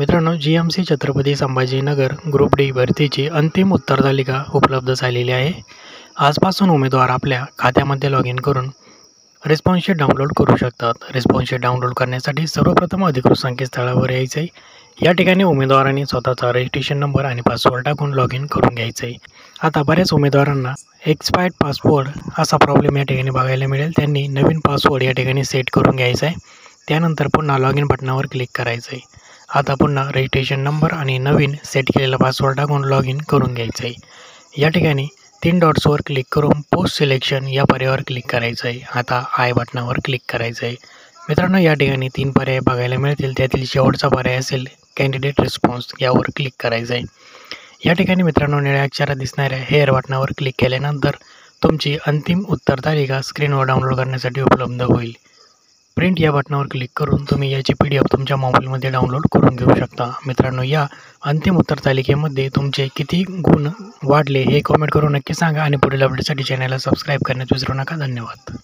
मित्रांनो, जी.एम.सी. Chhatrapati Sambhajinagar group D भरतीची अंतिम उत्तरतालिका उपलब्ध झालेली आहे. आजपासून उमेदवार आपल्या खात्यामध्ये लॉग इन करून रिस्पॉन्स शीट डाउनलोड करू शकतात. रिस्पॉन्स शीट डाउनलोड करण्यासाठी सर्वप्रथम अधिकृत संकेतस्थळावर यायचं आहे. या ठिकाणी उमेदवारांनी स्वतःचा रजिस्ट्रेशन नंबर आणि पासवर्ड टाकून लॉग इन करून घ्यायचं आहे. आता बऱ्याच उमेदवारांना एक्सपायर्ड पासवर्ड असा प्रॉब्लेम या ठिकाणी बघायला मिळेल. त्यांनी नवीन पासवर्ड या ठिकाणी सेट करून घ्यायचा आहे. त्यानंतर पुन्हा लॉग इन बटनावर क्लिक करायचं आहे. आता पुन्हा रजिस्ट्रेशन नंबर आणि नवीन सेट केलेला पासवर्ड टाकून लॉग इन करून घ्यायचं आहे. या ठिकाणी 3 डॉट्सवर क्लिक करून पोस्ट सिलेक्शन या पर्यायावर क्लिक करायचं आहे. आता आय बटनावर क्लिक करायचं आहे. मित्रांनो, या ठिकाणी 3 पर्याय बघायला मिळतील. त्यातील शेवटचा पर्याय असेल कॅन्डिडेट रिस्पॉन्स, यावर क्लिक करायचं आहे. या ठिकाणी मित्रांनो, निळ्या अक्षरात दिसणाऱ्या हेअर बटनावर क्लिक केल्यानंतर तुमची अंतिम उत्तरतालिका स्क्रीनवर डाउनलोड करण्यासाठी उपलब्ध होईल. प्रिंट या बटनावर क्लिक करून तुम्ही याची PDF तुमच्या मोबाईलमध्ये डाउनलोड करून घेऊ शकता. मित्रांनो, या अंतिम उत्तरतालिकेमध्ये तुमचे किती गुण वाढले हे कमेंट करून नक्की सांगा आणि पुढील अपडेटसाठी चॅनलला सबस्क्राईब करण्यास विसरू नका. धन्यवाद.